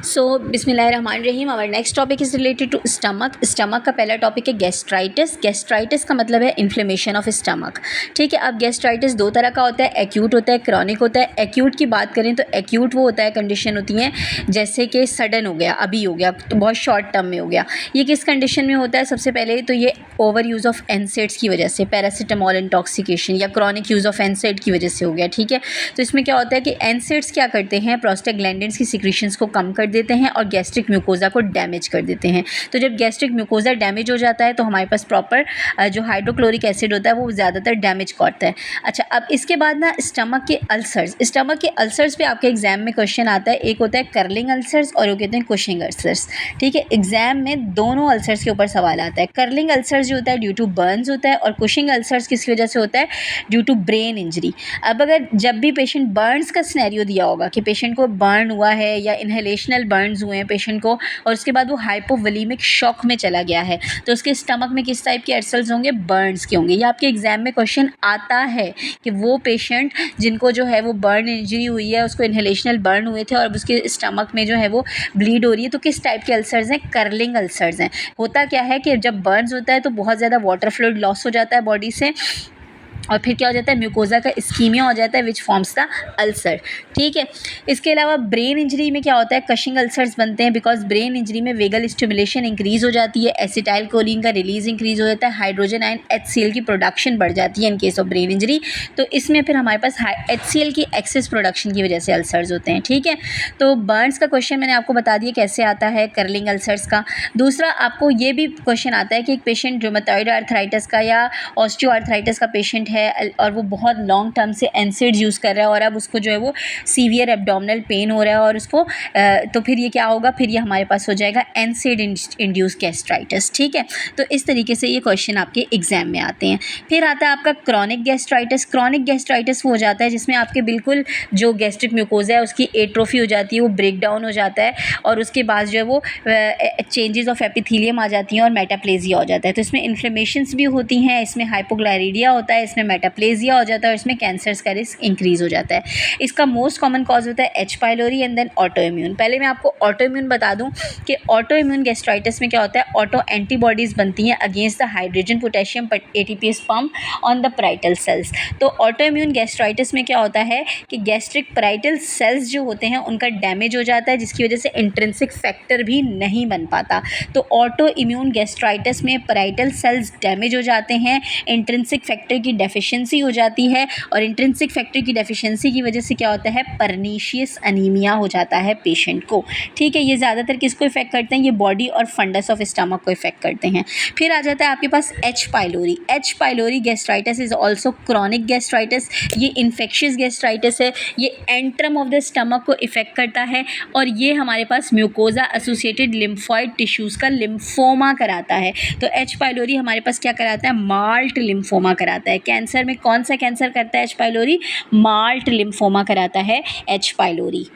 सो बिस्मिल्लाहिर्रहमानिर्रहीम। Our next topic is related to stomach. Stomach का पहला टॉपिक है गैस्ट्राइटिस। गैस्ट्राइटिस का मतलब है इन्फ्लेमेशन ऑफ स्टमक। ठीक है, अब गैस्ट्राइटिस दो तरह का होता है, एक्यूट होता है, क्रॉनिक होता है। एक्यूट की बात करें तो एक्यूट वो होता है, कंडीशन होती है जैसे कि सडन हो गया, अभी हो गया, तो बहुत शॉर्ट टर्म में हो गया। ये किस कंडीशन में होता है? सबसे पहले तो ये ओवर यूज़ ऑफ एनसेड्स की वजह से, पैरासीटामोल इंटॉक्सिकेशन या क्रॉनिक यूज़ ऑफ एनसेड की वजह से हो गया। ठीक है, तो इसमें क्या होता है कि एनसेड्स क्या करते हैं, प्रोस्टाग्लैंडिन्स की सिक्रीशंस को कम कर देते हैं और गैस्ट्रिक म्यूकोजा को डैमेज कर देते हैं। तो जब गैस्ट्रिक म्यूकोजा डैमेज हो जाता है तो हमारे पास प्रॉपर जो हाइड्रोक्लोरिक एसिड होता है वो ज़्यादातर डैमेज करता है। अच्छा, अब इसके बाद ना स्टमक के अल्सर्स। स्टमक के अल्सर्स पे आपके एग्जाम में क्वेश्चन आता है। एक होता है कर्लिंग अल्सर्स और वो कहते हैं कुशिंग अल्सर्स। ठीक है, एग्जाम में दोनों अल्सर्स के ऊपर सवाल आता है। कर्लिंग अल्सर्स जो होता है ड्यू टू बर्न्स होता है, और कुशिंग अल्सर्स किस वजह से होता है? Due to brain injury. अब अगर जब भी पेशेंट बर्न्स का सिनेरियो दिया होगा कि पेशेंट को बर्न हुआ है या इनहेलेशनल बर्न्स हुए हैं पेशेंट को, और उसके बाद वो हाइपोवोलेमिक शॉक में चला गया है, तो उसके स्टमक में किस टाइप के अल्सर्स होंगे? बर्न्स के होंगे। या आपके एग्जाम में क्वेश्चन आता है कि वो पेशेंट जिनको जो है वो बर्न इंजरी हुई है, उसको इनहेलेशनल बर्न हुए थे और उसके स्टमक में जो है वो ब्लीड हो रही है, तो किस टाइप के अल्सर्स हैं? कर्लिंग अल्सर्स हैं। होता क्या है कि जब बर्न्स होता है तो बहुत ज़्यादा वाटर फ्लूइड लॉस हो जाता है बॉडी से, और फिर क्या हो जाता है? म्यूकोजा का इस्कीमिया हो जाता है विच फॉर्म्स द अल्सर। ठीक है, इसके अलावा ब्रेन इंजरी में क्या होता है? कशिंग अल्सर्स बनते हैं, बिकॉज ब्रेन इंजरी में वेगल स्टिमुलेशन इंक्रीज हो जाती है, एसिटाइल कोलिन का रिलीज इंक्रीज हो जाता है, हाइड्रोजन आयन HCl की प्रोडक्शन बढ़ जाती है in case of brain injury. तो इसमें फिर हमारे पास HCl की एक्सेस प्रोडक्शन की वजह से अल्सर्स होते हैं। ठीक है, तो बर्न्स का क्वेश्चन मैंने आपको बता दिया कैसे आता है, कर्लिंग अल्सर्स का। दूसरा आपको ये भी क्वेश्चन आता है कि एक पेशेंट रूमेटॉइड आर्थराइटिस का या ऑस्टियो आर्थराइटिस का पेशेंट है और वो बहुत लॉन्ग टर्म से एनसेड यूज़ कर रहा है और अब उसको जो है वो सीवियर एब्डोमिनल पेन हो रहा है और उसको तो फिर ये क्या होगा? फिर ये हमारे पास हो जाएगा एनसेड इंड्यूस गैस्ट्राइटिस। ठीक है, तो इस तरीके से ये क्वेश्चन आपके एग्जाम में आते हैं। फिर आता है आपका क्रॉनिक गैस्ट्राइटिस। क्रॉनिक गैस्ट्राइटिस वो हो जाता है जिसमें आपके बिल्कुल जो गैस्ट्रिक म्यूकोजा है उसकी एट्रोफी हो जाती है, वो ब्रेक डाउन हो जाता है और उसके बाद जो है वो चेंजेस ऑफ एपिथीलियम आ जाती हैं और मेटाप्लेजिया हो जाता है। तो इसमें इन्फ्लेमेशंस भी होती हैं, इसमें हाइपोग्लाइरिडिया होता है, इसमें मेटाप्लेजिया हो जाता है और इसमें कैंसर्स का रिस्क इंक्रीज हो जाता है। इसका मोस्ट कॉमन कॉज होता है H pylori and then autoimmune. पहले मैं आपको ऑटो इम्यून बता दूं कि ऑटो इम्यून गैस्ट्राइटिस में क्या होता है? ऑटो एंटीबॉडीज बनती हैं against the hydrogen potassium ATPase pump on the parietal cells. तो ऑटो इम्यून गैस्ट्राइटिस में क्या होता है कि गैस्ट्रिक पैराइटल सेल्स जो होते हैं उनका डैमेज हो जाता है, जिसकी वजह से इंट्रिंसिक फैक्टर भी नहीं बन पाता। तो ऑटो इम्यून गैस्ट्राइटिस में पैराइटल सेल्स डैमेज हो जाते हैं, इंट्रिंसिक फैक्टर की डेफिशिएंसी हो जाती है और इंट्रिंसिक फैक्टर की डेफिशिएंसी की वजह से क्या होता है? पर्नीशियस अनीमिया हो जाता है पेशेंट को। ठीक है, ये ज़्यादातर किसको इफेक्ट करते हैं? ये बॉडी और फंडस ऑफ स्टमक को इफेक्ट करते हैं। फिर आ जाता है आपके पास H pylori. H pylori gastritis is also chronic gastritis. ये इन्फेक्शियस गैस्ट्राइटिस है, ये एंट्रम ऑफ द स्टमक को इफेक्ट करता है और ये हमारे पास म्यूकोजा एसोसिएटेड लिम्फॉइड टिश्यूज़ का लिम्फोमा कराता है। तो H पाइलोरी हमारे पास क्या कराता है? माल्ट लिम्फोमा कराता है। कैंसर में कौन सा कैंसर करता है H पाइलोरी? माल्ट लिम्फोमा कराता है H pylori.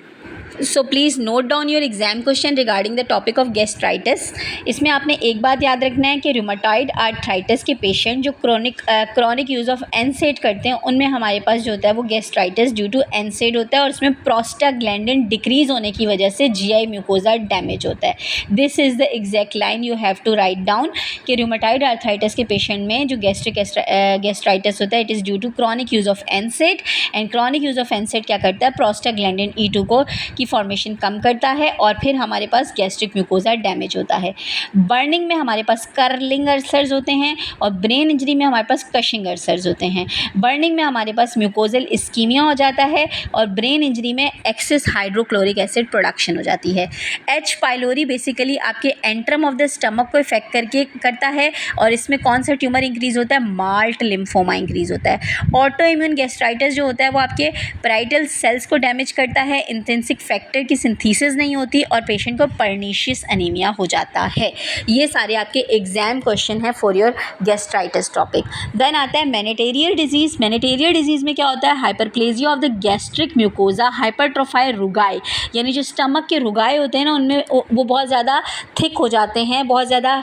So please note down your exam question regarding the topic of gastritis. इसमें आपने एक बात याद रखना है कि रूमेटॉइड आर्थराइटिस के पेशेंट जो क्रॉनिक यूज़ ऑफ एनसेड करते हैं उनमें हमारे पास जो होता है वो गैस्ट्राइटिस ड्यू टू एनसेड होता है और उसमें प्रोस्टाग्लैंडिन डिक्रीज होने की वजह से GI म्यूकोजा डैमेज होता है। This is the exact line you have to write down कि रूमेटॉइड आर्थराइटिस के पेशेंट में जो गैस्ट्राइटिस होता है it is due to chronic use of NSAID, and chronic use of NSAID क्या करता है? प्रोस्टाग्लैंडिन E2 को की फॉर्मेशन कम करता है और फिर हमारे पास गैस्ट्रिक म्यूकोजा डैमेज होता है। बर्निंग में हमारे पास कर्लिंग अल्सर्स होते हैं और ब्रेन इंजरी में हमारे पास कशिंग अल्सर्स होते हैं। बर्निंग में हमारे पास म्यूकोजल इस्कीमिया हो जाता है और ब्रेन इंजरी में एक्सेस हाइड्रोक्लोरिक एसिड प्रोडक्शन हो जाती है। H पाइलोरी बेसिकली आपके एंट्रम ऑफ द स्टमक को इफेक्ट करता है और इसमें कौन सा ट्यूमर इंक्रीज होता है? माल्ट लिम्फोमा इंक्रीज होता है। ऑटो इम्यून गैस्ट्राइटिस जो होता है वो आपके पैराइटल सेल्स को डैमेज करता है, इंट्रिंसिक फैक्टर की सिंथेसिस नहीं होती और पेशेंट को पर्नीशियस अनीमिया हो जाता है। ये सारे आपके एग्जाम क्वेश्चन है for your gastritis topic. Then आता है मैनेटेरियल डिजीज़। मैनेटेरियल डिजीज़ में क्या होता है? Hyperplasia of the gastric mucosa, hypertrophy rugae, यानी जो स्टमक के रुगाए होते हैं ना उनमें वो बहुत ज़्यादा थिक हो जाते हैं, बहुत ज़्यादा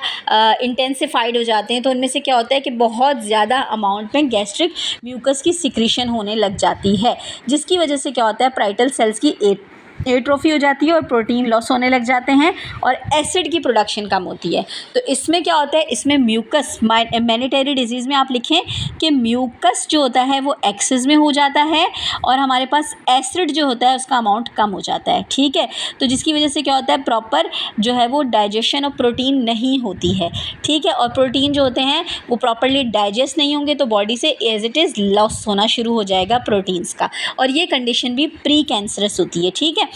इंटेंसिफाइड हो जाते हैं। तो उनमें से क्या होता है कि बहुत ज़्यादा अमाउंट में गैस्ट्रिक म्यूकस की सिक्रीशन होने लग जाती है, जिसकी वजह से क्या होता है? पैराइटल सेल्स की एट्रोफी हो जाती है और प्रोटीन लॉस होने लग जाते हैं और एसिड की प्रोडक्शन कम होती है। तो इसमें क्या होता है, इसमें म्यूकस, मैनिटेरी डिजीज़ में आप लिखें कि म्यूकस जो होता है वो एक्सेस में हो जाता है और हमारे पास एसिड जो होता है उसका अमाउंट कम हो जाता है। ठीक है, तो जिसकी वजह से क्या होता है, प्रॉपर जो है वो डाइजेशन ऑफ प्रोटीन नहीं होती है। ठीक है, और प्रोटीन जो होते हैं वो प्रॉपरली डाइजेस्ट नहीं होंगे तो बॉडी से एज इट इज़ लॉस होना शुरू हो जाएगा प्रोटीन्स का, और ये कंडीशन भी प्री कैंसरस होती है। ठीक है,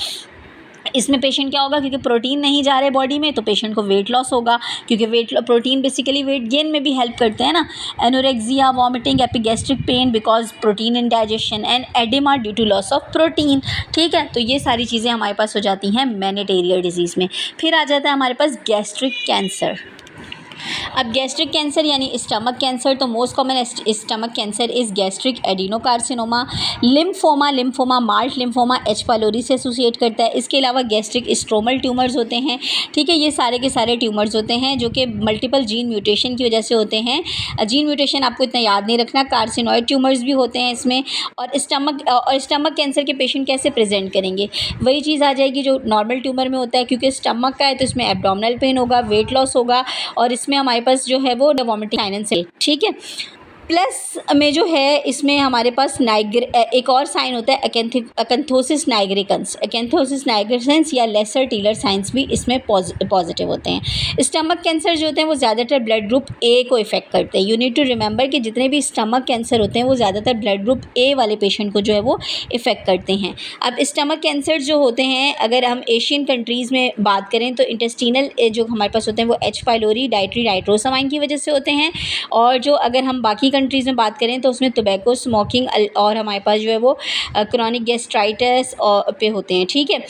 इसमें पेशेंट क्या होगा, क्योंकि प्रोटीन नहीं जा रहे बॉडी में तो पेशेंट को वेट लॉस होगा, क्योंकि प्रोटीन बेसिकली वेट गेन में भी हेल्प करते हैं ना। Anorexia, vomiting, epigastric pain because protein indigestion and oedema due to loss of protein. ठीक है, तो ये सारी चीज़ें हमारे पास हो जाती हैं मैनिटेरियल डिजीज़ में। फिर आ जाता है हमारे पास गैस्ट्रिक कैंसर। अब गैस्ट्रिक कैंसर यानी स्टमक कैंसर, तो most common stomach cancer is gastric adenocarcinoma, lymphoma, malt lymphoma, H pylori से एसोसिएट करता है। इसके अलावा गैस्ट्रिक स्ट्रोमल ट्यूमर्स होते हैं। ठीक है, ये सारे के सारे ट्यूमर्स होते हैं जो कि मल्टीपल जीन म्यूटेशन की वजह से होते हैं। जीन म्यूटेशन आपको इतना याद नहीं रखना, कार्सिनॉइड ट्यूमर्स भी होते हैं इसमें। और स्टमक कैंसर के पेशेंट कैसे प्रेजेंट करेंगे, वही चीज़ आ जाएगी जो नॉर्मल ट्यूमर में होता है, क्योंकि स्टमक का है तो इसमें एब्डोमिनल पेन होगा, वेट लॉस होगा और इसमें हमारे पास जो है वो वॉमिटिंग साइनस है। ठीक है, प्लस में जो है इसमें हमारे पास एक और साइन होता है अकेंथोसिस नाइग्रिकन्स या लेसर टीलर साइंस भी इसमें पॉजिटिव होते हैं। स्टमक कैंसर जो होते हैं वो ज़्यादातर ब्लड ग्रुप ए को इफेक्ट करते हैं। यू नीड टू रिमेंबर कि जितने भी स्टमक कैंसर होते हैं वो ज़्यादातर ब्लड ग्रुप ए वाले पेशेंट को जो है वो इफेक्ट करते हैं। अब स्टमक कैंसर जो होते हैं, अगर हम एशियन कंट्रीज़ में बात करें तो इंटेस्टिनल जो हमारे पास होते हैं वो एच पाइलोरी डाइट्री नाइट्रोसामाइन की वजह से होते हैं, और जो अगर हम बाकी कंट्रीज़ में बात करें तो उसमें टोबैको, स्मोकिंग और हमारे पास जो है वो क्रॉनिक गैस्ट्राइटिस पे होते हैं। ठीक है,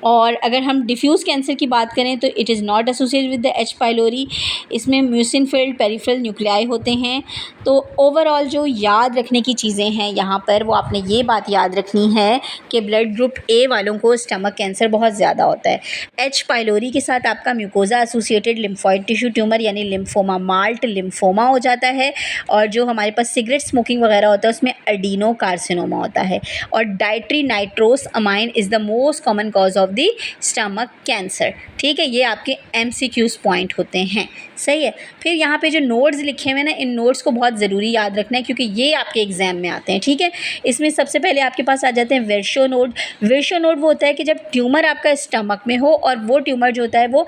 और अगर हम डिफ्यूज़ कैंसर की बात करें तो it is not associated with the H pylori, इसमें म्यूसिन फील्ड पेरिफेरल न्यूक्लियाई होते हैं। तो ओवरऑल जो याद रखने की चीज़ें हैं यहाँ पर, वो आपने ये बात याद रखनी है कि ब्लड ग्रुप ए वालों को स्टमक कैंसर बहुत ज़्यादा होता है। एच पाइलोरी के साथ आपका mucosa associated lymphoid tissue tumour यानी लिम्फोमा, माल्ट लिम्फोमा हो जाता है, और जो हमारे पास सिगरेट स्मोकिंग वगैरह होता है उसमें एडिनो कार्सिनोमा होता है। और dietary nitrous amine is the most common cause of the stomach cancer. ठीक है, ये आपके MCQs पॉइंट होते हैं। सही है, फिर यहाँ पे जो नोट्स लिखे हुए हैं ना, इन नोट्स को बहुत ज़रूरी याद रखना है क्योंकि ये आपके एग्जाम में आते हैं। ठीक है, इसमें सबसे पहले आपके पास आ जाते हैं विर्शो नोड। विर्शो नोड वो होता है कि जब ट्यूमर आपका स्टमक में हो और वो ट्यूमर जो होता है वो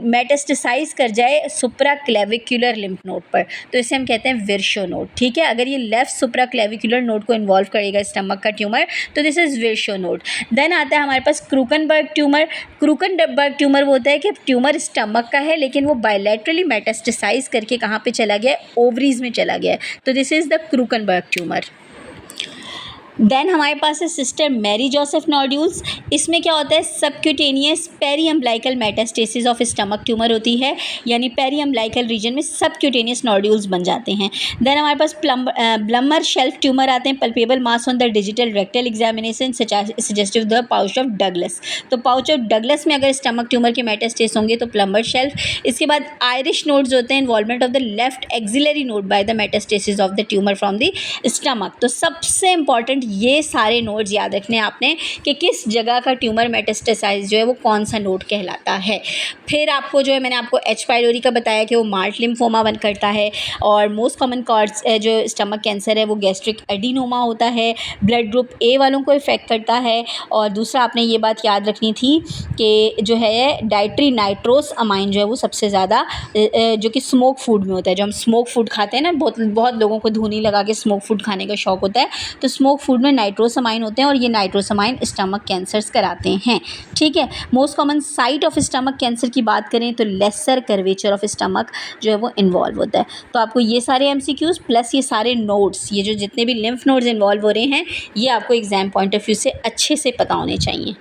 मेटास्टेसाइज कर जाए सुप्रा क्लेविकुलर लिम्फ नोड पर, तो इसे हम कहते हैं विर्शो नोड। ठीक है, अगर ये लेफ्ट सुप्रा क्लेविकुलर नोड को इन्वॉल्व करेगा स्टमक का ट्यूमर तो दिस इज़ विर्शो नोड। देन आता है हमारे पास क्रूकनबर्ग ट्यूमर। क्रूकनबर्ग ट्यूमर वो होता है कि ट्यूमर स्टमक का है लेकिन वो बायलैटरली मेटास्टेसाइज करके कहाँ पे चला गया है, ओवरीज में चला गया है, तो this is the Krukenberg tumour. Then हमारे पास है सिस्टर मैरी जोसेफ नोड्यूल्स। इसमें क्या होता है, subcutaneous periumbilical metastasis of stomach tumour होती है, यानी पेरी अम्बलाइकल रीजन में सबक्यूटेनियस नोड्यूल्स बन जाते हैं। देन हमारे पास ब्लमर शेल्फ ट्यूमर आते हैं, palpebral mass on the digital rectal examination suggestive the pouch of Douglas. तो पाउच ऑफ डगलस में अगर स्टमक ट्यूमर के मेटास्टेस होंगे तो प्लम्बर शेल्फ। इसके बाद आयरिश नोड्स होते हैं, involvement of the left axillary node by the metastasis of the tumour from the stomach. तो सबसे इंपॉर्टेंट ये सारे नोड्स याद रखने आपने कि किस जगह का ट्यूमर मेटास्टेसाइज जो है वो कौन सा नोड कहलाता है। फिर आपको जो है, मैंने आपको एच पाइलोरी का बताया कि वो माल्ट लिम्फोमा बन करता है, और मोस्ट कॉमन कॉज जो स्टमक कैंसर है वो गैस्ट्रिक एडिनोमा होता है, ब्लड ग्रुप ए वालों को इफेक्ट करता है। और दूसरा आपने ये बात याद रखनी थी कि जो है डाइट्री नाइट्रोस अमाइन जो है वो सबसे ज़्यादा जो कि स्मोक फूड में होता है। जो हम स्मोक फूड खाते हैं ना, बहुत लोगों को धुनी लगा के स्मोक फूड खाने का शौक होता है, तो स्मोक फूड में नाइट्रोसामाइन होते हैं और ये नाइट्रोसामाइन स्टमक कैंसर्स कराते हैं। ठीक है, most common site of stomach cancer की बात करें तो लेसर कर्वेचर ऑफ स्टमक जो है वो इन्वॉल्व होता है। तो आपको ये सारे MCQs प्लस ये सारे नोड्स, ये जो जितने भी लिम्फ नोड्स इन्वॉल्व हो रहे हैं, ये आपको एग्जाम पॉइंट ऑफ व्यू से अच्छे से पता होने चाहिए।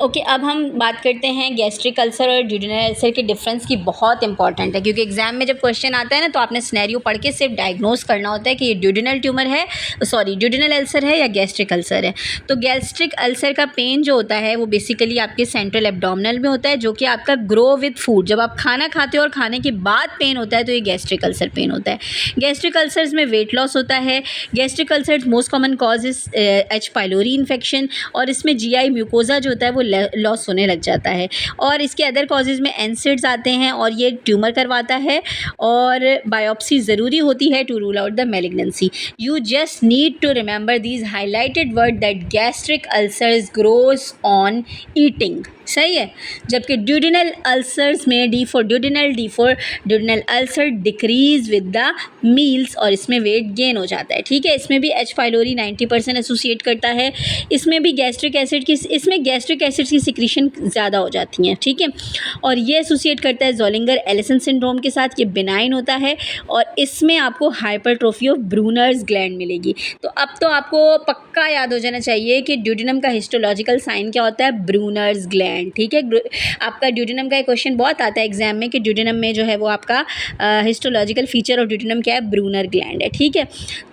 ओके, अब हम बात करते हैं गैस्ट्रिक अल्सर और ड्यूडेनल अल्सर के डिफरेंस की। बहुत इंपॉर्टेंट है क्योंकि एग्जाम में जब क्वेश्चन आता है ना तो आपने सिनेरियो पढ़ के सिर्फ डायग्नोस करना होता है कि ये ड्यूडेनल ट्यूमर है, सॉरी ड्यूडेनल अल्सर है या गैस्ट्रिक अल्सर है। तो गैस्ट्रिक अल्सर का पेन जो होता है वो बेसिकली आपके सेंट्रल एब्डोमिनल में होता है, जो कि आपका ग्रो विद फूड। जब आप खाना खाते हो और खाने के बाद पेन होता है तो ये गैस्ट्रिक अल्सर पेन होता है। गैस्ट्रिक अल्सर्स में वेट लॉस होता है। Gastric ulcer most common cause is H pylori infection, और इसमें जीआई म्यूकोजा जो होता है वो लॉस होने लग जाता है। और इसके अदर कॉजेज़ में एनसिड्स आते हैं और ये ट्यूमर करवाता है, और बायोप्सी ज़रूरी होती है to rule out the malignancy. You just need to remember these highlighted word that gastric ulcers grows on eating. सही है। जबकि ड्यूडेनल अल्सर्स में D for duodenal ulcer decrease with the meals, और इसमें वेट गेन हो जाता है। ठीक है। इसमें भी एच पाइलोरी 90% एसोसिएट करता है। इसमें भी गैस्ट्रिक एसिड की सिक्रीशन ज़्यादा हो जाती हैं। ठीक है। और ये एसोसिएट करता है जोलिंगर एलिसन सिंड्रोम के साथ। ये बिनाइन होता है और इसमें आपको हाइपरट्रोफी ऑफ ब्रूनर्स ग्लैंड मिलेगी। तो अब तो आपको पक्का याद हो जाना चाहिए कि ड्यूडेनम का हिस्टोलॉजिकल साइन क्या होता है, ब्रूनर्स ग्लैंड। ठीक है। आपका ड्यूडेनम का एक क्वेश्चन बहुत आता है एग्जाम में कि ड्यूडेनम में जो है वो आपका हिस्टोलॉजिकल फीचर ऑफ ड्यूडेनम क्या है, ब्रूनर ग्लैंड है। ठीक है।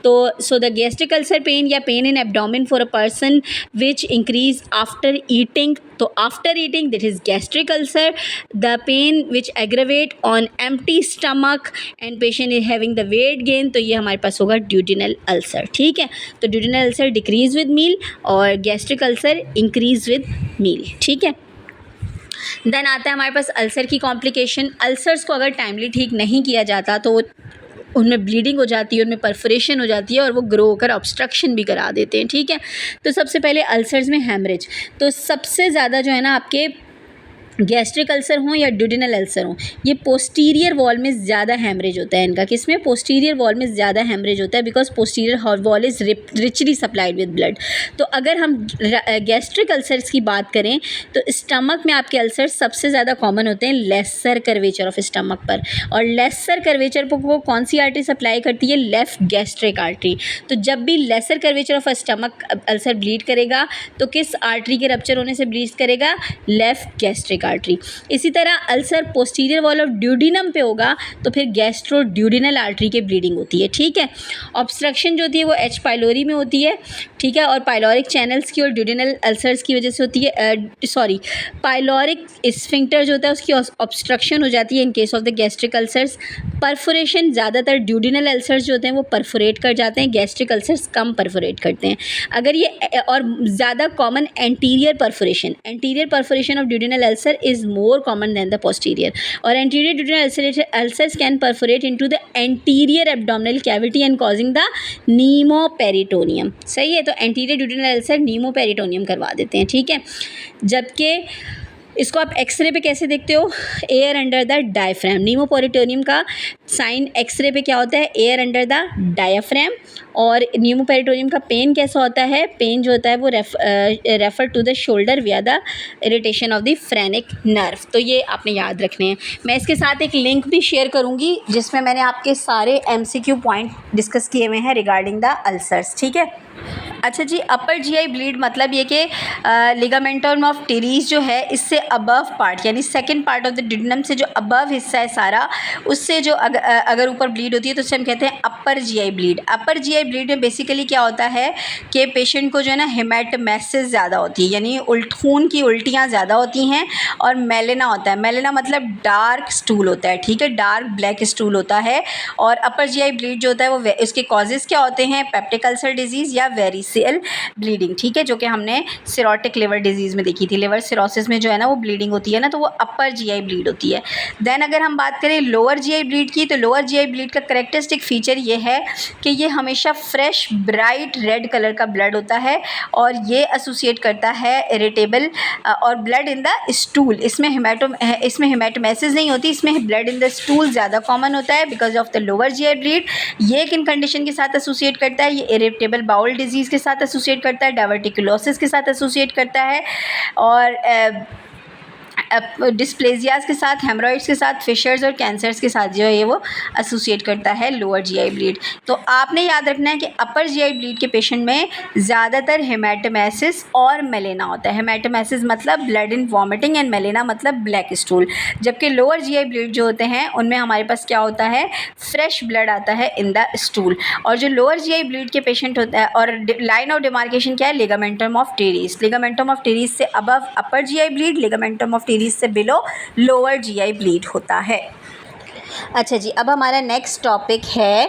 तो so the gastric ulcer pain या pain in abdomen for a person which increase after eating, तो after eating that is gastric ulcer. The pain which aggravate on empty stomach and patient is having the weight gain, तो ये हमारे पास होगा duodenal ulcer. ठीक है। तो duodenal ulcer decrease with मील और gastric ulcer increase with मील। ठीक है। देन आता है हमारे पास अल्सर की कॉम्प्लिकेशन। अल्सर्स को अगर टाइमली ठीक नहीं किया जाता तो उनमें ब्लीडिंग हो जाती है, उनमें परफोरेशन हो जाती है और वो ग्रो होकर ऑब्स्ट्रक्शन भी करा देते हैं। ठीक है। तो सबसे पहले अल्सर्स में हैमरेज, तो सबसे ज़्यादा जो है ना आपके गैस्ट्रिक अल्सर हों या ड्यूडेनल अल्सर हों, ये पोस्टीरियर वॉल में ज़्यादा हैमरेज होता है इनका। किसमें, पोस्टीरियर वॉल में ज़्यादा हैमरेज होता है, because posterior wall is richly supplied with blood. तो अगर हम गैस्ट्रिक अल्सर्स की बात करें तो स्टमक में आपके अल्सर्स सबसे ज़्यादा कॉमन होते हैं लेसर कर्वेचर ऑफ स्टमक पर, और लेसर कर्वेचर को कौन सी आर्टरी सप्लाई करती है, लेफ्ट गैस्ट्रिक आर्टरी। तो जब भी lesser curvature of stomach ulcer bleed करेगा तो किस आर्टरी के रप्चर होने से ब्लीड करेगा, लेफ्ट गैस्ट्रिक आर्टरी। इसी तरह ulcer posterior wall of duodenum पे होगा तो फिर गैस्ट्रो ड्यूडिनल आर्टरी के ब्लीडिंग होती है। ठीक है। ऑब्स्ट्रक्शन जो होती है वो एच पाइलोरी में होती है। ठीक है। और पाइलोरिक चैनल्स की और ड्यूडिनल अल्सर्स की वजह से होती है, पाइलोरिक स्फिंक्टर जो होता है उसकी ऑब्स्ट्रक्शन हो जाती है in case of the gastric ulcers. Perforation, ज़्यादातर ड्यूडिनल अल्सर्स जो होते हैं वो परफोरेट कर जाते हैं, गैस्ट्रिक अल्सर्स कम परफोरेट करते हैं। अगर ये और ज़्यादा common anterior perforation of duodenal ulcer is more common than the posterior, or anterior duodenal ulcers can perforate into the anterior abdominal cavity and causing the pneumoperitoneum। सही है। तो anterior duodenal ulcer pneumoperitoneum करवा देते हैं। ठीक है। जबकि इसको आप एक्सरे पे कैसे देखते हो, air under the diaphragm. Pneumoperitoneum का साइन एक्सरे पे क्या होता है, एयर अंडर द डायफ्राम। और न्यूमोपेरिटोनियम का पेन कैसा होता है, पेन जो होता है वो refer to the shoulder via the irritation of the phrenic nerve. तो ये आपने याद रखने हैं। मैं इसके साथ एक लिंक भी शेयर करूँगी जिसमें मैंने आपके सारे MCQ पॉइंट डिस्कस किए हुए हैं रिगार्डिंग द अल्सर्स। ठीक है। अच्छा जी, अपर जीआई ब्लीड मतलब ये कि लिगामेंटम ऑफ टेरीज जो है इससे अबव पार्ट यानी second part of the duodenum से जो अबव हिस्सा है सारा, उससे जो अगर ऊपर ब्लीड होती है तो उसे हम कहते हैं अपर जीआई ब्लीड। अपर जीआई ब्लीड में बेसिकली क्या होता है कि पेशेंट को जो है ना हेमेटोमेसिस ज़्यादा होती है, यानी खून की उल्टियाँ ज़्यादा होती हैं, और मेलेना होता है। मेलेना मतलब डार्क स्टूल होता है। ठीक है। डार्क ब्लैक स्टूल होता है। और अपर जीआई ब्लीड जो होता है वो उसके कॉजेज़ क्या होते हैं, पेप्टिक अल्सर डिजीज़ या वेरिसेल ब्लीडिंग। ठीक है। जो कि हमने सिरोटिक लिवर डिजीज़ में देखी थी। लिवर सिरोसिस में जो है ना वो ब्लीडिंग होती है ना, तो वो अपर जीआई ब्लीड होती है। देन अगर हम बात करें लोअर जीआई ब्लीड की, तो लोअर जीआई ब्लीड का करेक्टरिस्टिक फीचर ये है कि ये हमेशा फ्रेश ब्राइट रेड कलर का ब्लड होता है, और ये एसोसिएट करता है इरिटेबल और ब्लड इन द स्टूल। इसमें हेमेटोमेसिस नहीं होती, इसमें ब्लड इन द स्टूल ज़्यादा कॉमन होता है because of the lower GI bleed. ये किन कंडीशन के साथ एसोसिएट करता है, ये इरिटेबल बाउल डिजीज़ के साथ एसोसिएट करता है, डायवर्टिकुलोसिस के साथ एसोसिएट करता है, और डिस्प्लेजियाज के साथ, हेमरॉइड्स के साथ, फिशर्स और कैंसर्स के साथ जो है ये वो एसोसिएट करता है लोअर जीआई ब्लीड। तो आपने याद रखना है कि अपर जीआई ब्लीड के पेशेंट में ज़्यादातर हेमाटोमेसिस और मेलेना होता है। हेमाटोमेसिस मतलब blood in vomiting and melaena मतलब ब्लैक स्टूल। जबकि लोअर जीआई ब्लीड जो होते हैं उनमें हमारे पास क्या होता है, फ्रेश ब्लड आता है इन द स्टूल। और जो लोअर जीआई ब्लीड के पेशेंट होता है, और लाइन ऑफ डिमार्केशन क्या है, ligamentum of teres. Ligamentum of teres से above upper GI bleed, ligamentum of teres से बिलो लोअर जीआई ब्लीड होता है। अच्छा जी, अब हमारा नेक्स्ट टॉपिक है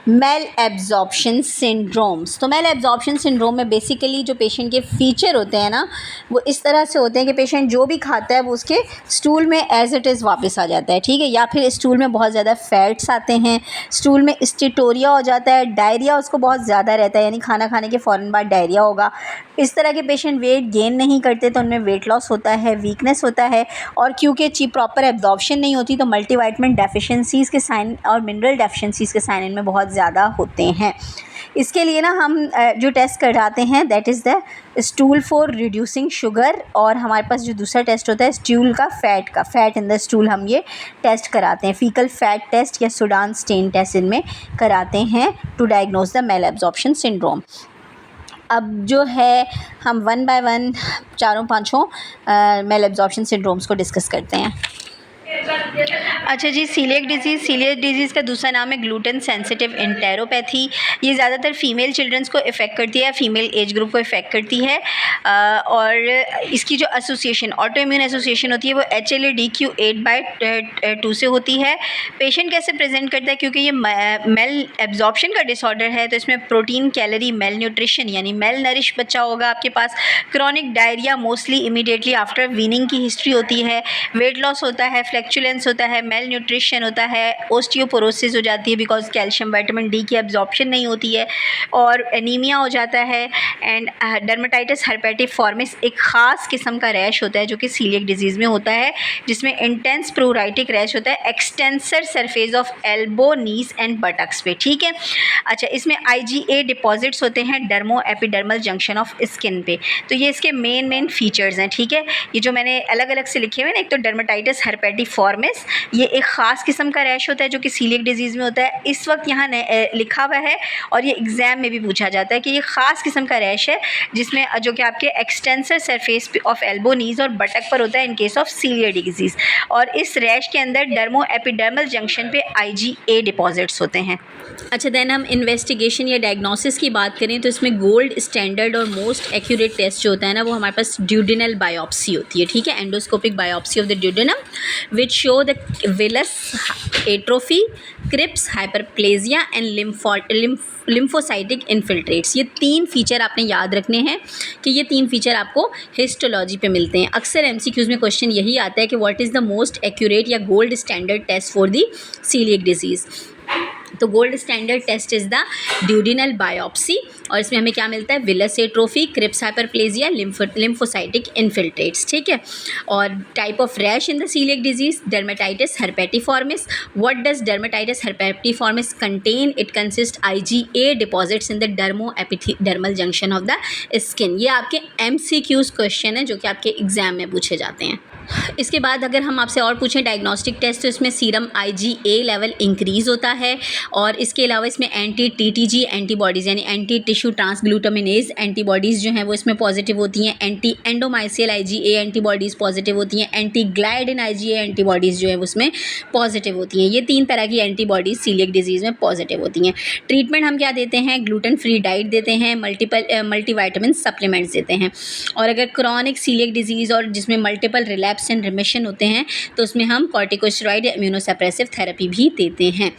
मेल एब्जॉर्प्शन सिंड्रोम्स। तो मेल एब्जॉर्प्शन सिंड्रोम में बेसिकली जो पेशेंट के फीचर होते हैं ना, वो इस तरह से होते हैं कि पेशेंट जो भी खाता है वो उसके स्टूल में एज इट इज़ वापस आ जाता है, ठीक है, या फिर स्टूल में बहुत ज़्यादा फैट्स आते हैं, स्टूल में स्टीटोरिया हो जाता है, डायरिया उसको बहुत ज़्यादा रहता है, यानी खाना खाने के फ़ौरन बाद डायरिया होगा। इस तरह के पेशेंट वेट गेन नहीं करते तो उनमें वेट लॉस होता है, वीकनेस होता है, और क्योंकि प्रॉपर एब्जॉर्प्शन नहीं होती तो मल्टीविटामिन डेफिशिएंसीज़ के साइन और मिनरल डेफिशिएंसीज़ के साइन इनमें बहुत ज़्यादा होते हैं। इसके लिए ना हम जो टेस्ट कराते हैं that is the stool for reducing sugar, और हमारे पास जो दूसरा टेस्ट होता है स्टूल का फैट इन द स्टूल, हम ये टेस्ट कराते हैं। फीकल फैट टेस्ट या सुडान स्टेन टेस्ट इनमें कराते हैं to diagnose the malabsorption syndrome. अब जो है हम वन बाय वन चारों पांचों मेल एब्जॉर्प्शन सिंड्रोम्स को डिस्कस करते हैं। अच्छा जी, सीलिएक डिजीज़ का दूसरा नाम है ग्लूटेन सेंसिटिव एंटेरोपैथी। ये ज़्यादातर फीमेल चिल्ड्रंस को इफ़ेक्ट करती है, फीमेल एज ग्रुप को इफ़ेक्ट करती है, और इसकी जो एसोसिएशन ऑटो इम्यून एसोसिएशन होती है वो HLA-DQ8/2 से होती है। पेशेंट कैसे प्रेजेंट करता है, क्योंकि ये मेल एब्जॉर्प्शन का डिसऑर्डर है तो इसमें प्रोटीन कैलोरी मेल न्यूट्रिशन यानी मेल नरिश बच्चा होगा आपके पास। Chronic diarrhoea mostly immediately after weaning की हिस्ट्री होती है। वेट लॉस होता है, फ्लैक्चुलेंस होता है, मेल न्यूट्रिशन होता है, ओस्टियोपोरोसिस हो जाती है बिकॉज कैल्शियम विटामिन डी की एब्जॉर्प्शन नहीं होती है, और एनीमिया हो जाता है। एंड डर्मेटाइटिस हर्पेटिफॉर्मिस एक ख़ास किस्म का रैश होता है जो कि सीलिएक डिजीज़ में होता है, जिसमें इंटेंस प्रोराइटिक रैश होता है extensor surface of elbow, knees and buttocks पे, ठीक है। अच्छा, इसमें IgA डिपॉजिट्स होते हैं dermo epidermal junction of skin पे। तो ये इसके मेन फीचर्स हैं, ठीक है। ये जो मैंने अलग अलग से लिखे हुए ना, एक तो डर्मेटाइटिस हर्पेटिफॉर्मिस, ये एक ख़ास किस्म का रैश होता है जो कि सीलिएक डिजीज़ में होता है। इस वक्त यहाँ लिखा हुआ है और ये एग्ज़ाम में भी पूछा जाता है कि ये ख़ास किस्म का रैश है जिसमें जो कि आपके extensor surface of elbow, knees और बटक पर होता है in case of coeliac disease. और इस रैश के अंदर डर्मो एपिडर्मल जंक्शन पे IgA डिपॉजिट्स होते हैं। अच्छा, देन हम इन्वेस्टिगेशन या डायग्नोसिस की बात करें तो इसमें गोल्ड स्टैंडर्ड और मोस्ट एक्यूरेट टेस्ट जो होता है ना, वो हमारे पास ड्यूडेनल बायोप्सी होती है, ठीक है, endoscopic biopsy of the duodenum which show the villous atrophy, crypts, hyperplasia and lymphocytic infiltrates. ये 3 फीचर आपने याद रखने हैं कि ये 3 फीचर आपको हिस्टोलॉजी पे मिलते हैं। अक्सर MCQs में क्वेश्चन यही आता है कि what is the most accurate या gold standard test for the coeliac disease. तो gold standard test is the duodenal biopsy, और इसमें हमें क्या मिलता है, villous atrophy, crypts hyperplasia, lymphocytic infiltrates, ठीक है। और type of rash in the coeliac disease, dermatitis herpetiformis. What does dermatitis herpetiformis contain? It consist IgA deposits in the dermo epidermal junction of the skin. ये आपके MCQs question है जो कि आपके exam में पूछे जाते हैं। इसके बाद अगर हम आपसे और पूछें डायग्नोस्टिक टेस्ट, तो इसमें सीरम IgA लेवल इंक्रीज़ होता है, और इसके अलावा इसमें एंटी-TTG एंटीबॉडीज़ यानी एंटी टिश्यू ट्रांसग्लूटामिनेज एंटीबॉडीज़ जो हैं वो इसमें पॉजिटिव होती हैं। एंटी एंडोमाइसियल IgA एंटीबॉडीज़ पॉजिटिव होती हैं। एंटी ग्लाइडिन IgA एंटीबॉडीज़ जो है उसमें पॉजिटिव होती हैं। ये 3 तरह की एंटीबॉडीज़ सीलिएक डिजीज़ में पॉजिटिव होती हैं। ट्रीटमेंट हम क्या देते हैं, ग्लूटेन फ्री डाइट देते हैं, मल्टीविटामिन सप्लीमेंट्स देते हैं। और अगर क्रॉनिक सीलिएक डिजीज़ और जिसमें मल्टीपल रिलैप्स एंड रिमिशन होते हैं तो उसमें हम कॉर्टिकोस्टेरॉइड या इम्यूनोसप्रेसिव थेरेपी भी देते हैं।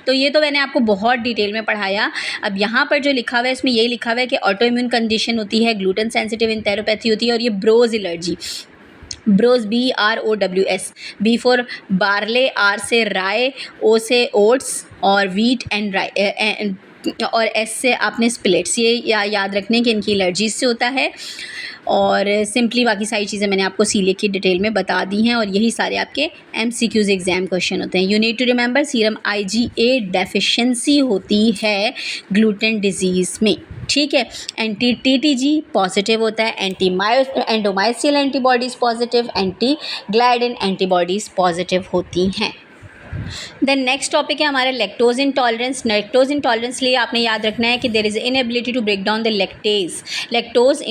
तो ये तो मैंने आपको बहुत डिटेल में पढ़ाया। अब यहाँ पर जो लिखा हुआ है इसमें यही लिखा हुआ है कि ऑटो इम्यून कंडीशन होती है, ग्लूटेन सेंसिटिव एंटेरोपैथी होती है, और ये brows allergy, brows BROWS, B for barley, R से राय, O से ओट्स और वीट एंड और एस से आपने स्प्लिट्स, ये याद रखने कि इनकी एलर्जीज से होता है। और सिंपली बाकी सारी चीज़ें मैंने आपको सीलिएक की डिटेल में बता दी हैं, और यही सारे आपके MCQs एग्ज़ाम क्वेश्चन होते हैं। You need to remember serum IgA deficiency होती है ग्लूटेन डिजीज़ में, ठीक है। एंटी TTG पॉजिटिव होता है, endomysial antibodies positive, anti gliadin antibodies positive होती हैं। देन नेक्स्ट टॉपिक है हमारा लैक्टोज इंटॉलरेंस। लैक्टोज इंटॉलरेंस लिए आपने याद रखना है कि there is inability to break down the lactose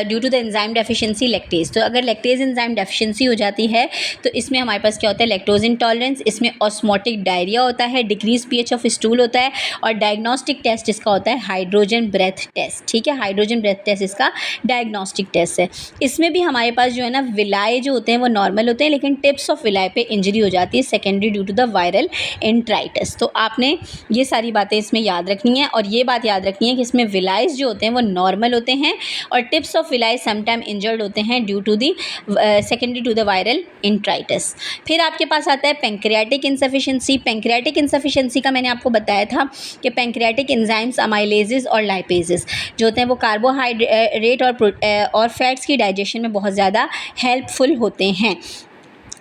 due to the enzyme deficiency lactase. तो अगर लैक्टेज एंजाइम डेफिशिएंसी हो जाती है तो इसमें हमारे पास क्या होता है, लैक्टोज इंटॉलरेंस। इसमें ऑस्मोटिक डायरिया होता है, डिक्रीज pH ऑफ स्टूल होता है, और डायग्नोस्टिक टेस्ट इसका होता है हाइड्रोजन ब्रेथ टेस्ट, ठीक है। हाइड्रोजन ब्रेथ टेस्ट इसका डायग्नोस्टिक टेस्ट है। इसमें भी हमारे पास जो है ना विलाय जो होते हैं वो नॉर्मल होते हैं, लेकिन टिप्स ऑफ विलाय पे इंजरी हो जाती है secondary due to the viral enteritis. तो आपने ये सारी बातें इसमें याद रखनी है, और ये बात याद रखनी है कि इसमें विलाइज जो होते हैं वो नॉर्मल होते हैं, और tips of villi sometime injured होते हैं due to the secondary to the viral enteritis. फिर आपके पास आता है पैंक्रियाटिक इंसफिशिएंसी। पैंक्रियाटिक इंसफिशिएंसी का मैंने आपको बताया था कि पैंक्रियाटिक एंजाइम्स अमाइलेजेस और लाइपेजेस जो होते हैं वो कार्बोहाइड्रेट और फैट्स की डाइजेशन में बहुत ज़्यादा हेल्पफुल होते हैं।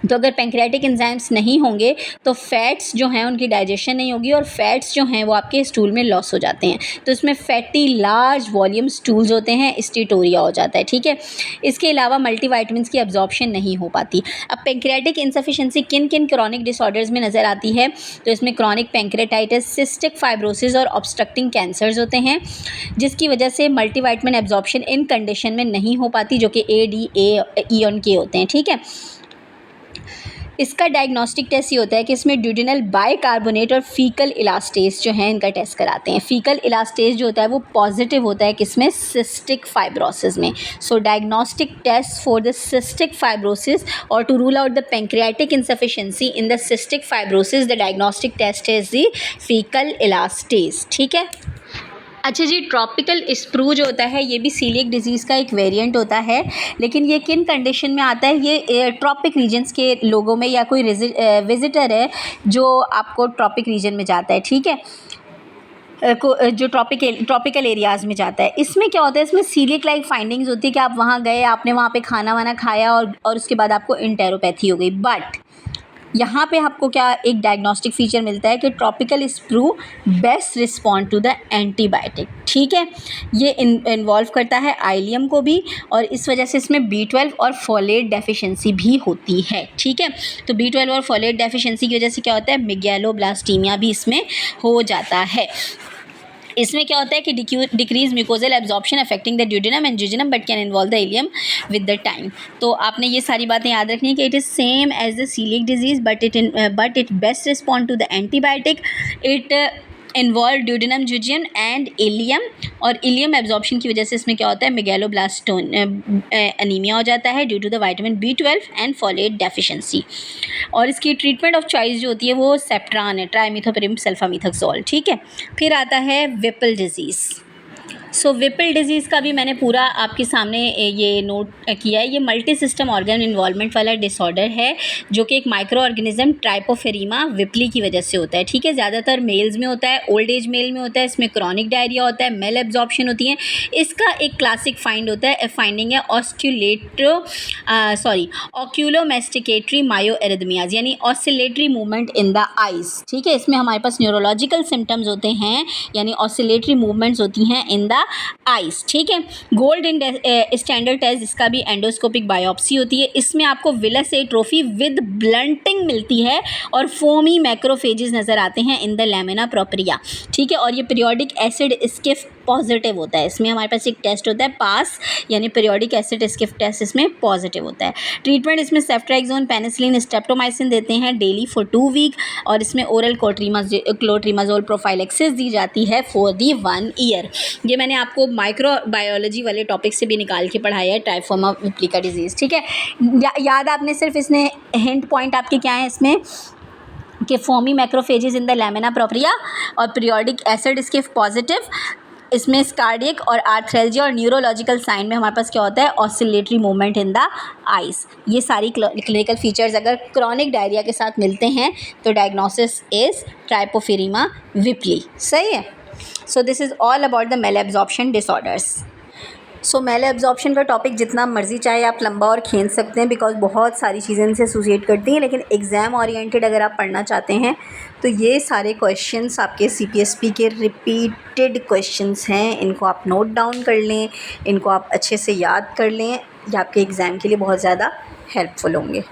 तो अगर पैंक्रियाटिक एंजाइम्स नहीं होंगे तो फैट्स जो हैं उनकी डाइजेशन नहीं होगी, और फैट्स जो हैं वो आपके स्टूल में लॉस हो जाते हैं। तो इसमें फैटी लार्ज वॉल्यूम स्टूल्स होते हैं, स्टीटोरिया हो जाता है, ठीक है। इसके अलावा मल्टीवाइटमिन्स की एब्जॉर्प्शन नहीं हो पाती। अब पैंक्रियाटिक इंसफिशिएंसी किन किन क्रॉनिक डिसऑर्डर्स में नज़र आती है, तो इसमें क्रॉनिक पैंक्रेटाइटिस, सिस्टिक फाइब्रोसिस और ऑब्स्ट्रक्टिंग कैंसर्स होते हैं, जिसकी वजह से मल्टीवाइटमिन एब्जॉर्प्शन इन कंडीशन में नहीं हो पाती, जो कि A, D, E और K होते हैं, ठीक है। इसका डायग्नोस्टिक टेस्ट ये होता है कि इसमें ड्यूडेनल बाइकार्बोनेट और फीकल इलास्टेज जो है इनका टेस्ट कराते हैं। फीकल इलास्टेज जो होता है वो पॉजिटिव होता है किसमें, सिस्टिक फाइब्रोसिस में। So diagnostic test for the cystic fibrosis और to rule out the pancreatic insufficiency in the cystic fibrosis the diagnostic test is the faecal elastase, ठीक है। अच्छा जी, ट्रॉपिकल स्प्रू जो होता है ये भी सीलिएक डिजीज़ का एक वेरिएंट होता है, लेकिन ये किन कंडीशन में आता है, ये ट्रॉपिक रीजन्स के लोगों में, या कोई विजिटर है जो आपको ट्रॉपिक रीजन में जाता है, ठीक है, जो ट्रॉपिकल एरियाज़ में जाता है। इसमें क्या होता है, इसमें सीलिएक लाइक फाइंडिंग्स होती है कि आप वहाँ गए, आपने वहाँ पे खाना वाना खाया और उसके बाद आपको इंटेरोपैथी हो गई। बट यहाँ पे आपको क्या एक डायग्नोस्टिक फीचर मिलता है कि tropical sprue best respond to the antibiotic, ठीक है। ये इन्वॉल्व करता है आइलियम को भी, और इस वजह से इसमें B12 और फोलेट डेफिशिएंसी भी होती है, ठीक है। तो B12 और फोलेट डेफिशिएंसी की वजह से क्या होता है, मेगालोब्लास्टीमिया भी इसमें हो जाता है। इसमें क्या होता है कि decrease mucosal absorption affecting the duodenum and jejunum but can involve the ileum with the time. तो आपने ये सारी बातें याद रखनी है कि it is same as the coeliac disease but it best respond to the antibiotic. It involve duodenum, jejunum and ileum, और इलियम एब्जॉर्प्शन की वजह से इसमें क्या होता है, मेगालोब्लास्टोन अनीमिया हो जाता है due to the vitamin B12 and folate deficiency. और इसकी ट्रीटमेंट ऑफ चॉइस जो होती है वो सेप्ट्रान है, ट्राइमिथोपेरिम सल्फामिथाक्सोल, ठीक है। फिर आता है विपल डिजीज़। सो विपल डिजीज़ का भी मैंने पूरा आपके सामने ये नोट किया है। ये मल्टी सिस्टम ऑर्गन इन्वॉल्वमेंट वाला डिसऑर्डर है जो कि एक माइक्रो ऑर्गेनिज्म ट्राइपोफेरीमा विपली की वजह से होता है, ठीक है। ज़्यादातर मेल्स में होता है, ओल्ड एज मेल में होता है। इसमें क्रॉनिक डायरिया होता है, मेल एब्जॉर्प्शन होती है। इसका एक क्लासिक फाइंडिंग है ऑक्यूलोमेस्टिकेटरी मायोएरिथमियाज, यानी oscillatory movement in the eyes, ठीक है। इसमें हमारे पास न्यूरोलॉजिकल सिम्टम्स होते हैं, यानी ऑसिलेटरी मूवमेंट्स होती हैं इन द आइस, ठीक है। गोल्ड स्टैंडर्ड टेस्ट, इसका भी एंडोस्कोपिक बायोप्सी होती है। इसमें आपको विलस एट्रोफी विद ब्लंटिंग मिलती है और फोमी मैक्रोफेजेस नज़र आते हैं इन द लैमिना प्रोप्रिया, ठीक है। और ये पीरियोडिक एसिड स्किफ पॉजिटिव होता है। इसमें हमारे पास एक टेस्ट होता है पास, यानी पीरियोडिक एसिड स्किफ टेस्ट इसमें पॉजिटिव होता है। ट्रीटमेंट इसमें सेफ्ट्राक्सोन, पेनिसिलिन, स्ट्रेप्टोमाइसिन देते हैं डेली फॉर 2 वीक, और इसमें ओरल क्लोट्रीमाजोल प्रोफाइलेक्सिस दी जाती है फॉर दी 1 ईयर। ये मैंने आपको माइक्रोबायोलॉजी वाले टॉपिक से भी निकाल के पढ़ाया है, ट्राइफोमा विप्लिका डिजीज़, ठीक है। याद आपने सिर्फ इसने हिंट पॉइंट आपके क्या है इसमें कि foamy macrophages in the lamina propria और पीरियोडिक एसिड स्किफ पॉजिटिव। इसमें कार्डियक और आर्थ्रेल्जिया और न्यूरोलॉजिकल साइन में हमारे पास क्या होता है, oscillatory movement in the eyes. ये सारी क्लिनिकल फीचर्स अगर क्रॉनिक डायरिया के साथ मिलते हैं तो डायग्नोसिस इज ट्राइपोफेरीमा विपली, सही है। So this is all about the malabsorption disorders. So malabsorption का टॉपिक जितना मर्ज़ी चाहे आप लंबा और खींच सकते हैं, बिकॉज बहुत सारी चीज़ें इनसे एसोसिएट करती हैं, लेकिन एग्ज़ाम ओरिएंटेड अगर आप पढ़ना चाहते हैं तो ये सारे क्वेश्चंस आपके CPSP के रिपीटेड क्वेश्चंस हैं। इनको आप नोट डाउन कर लें, इनको आप अच्छे से याद कर लें, ये आपके एग्ज़ाम के लिए बहुत ज़्यादा हेल्पफुल होंगे।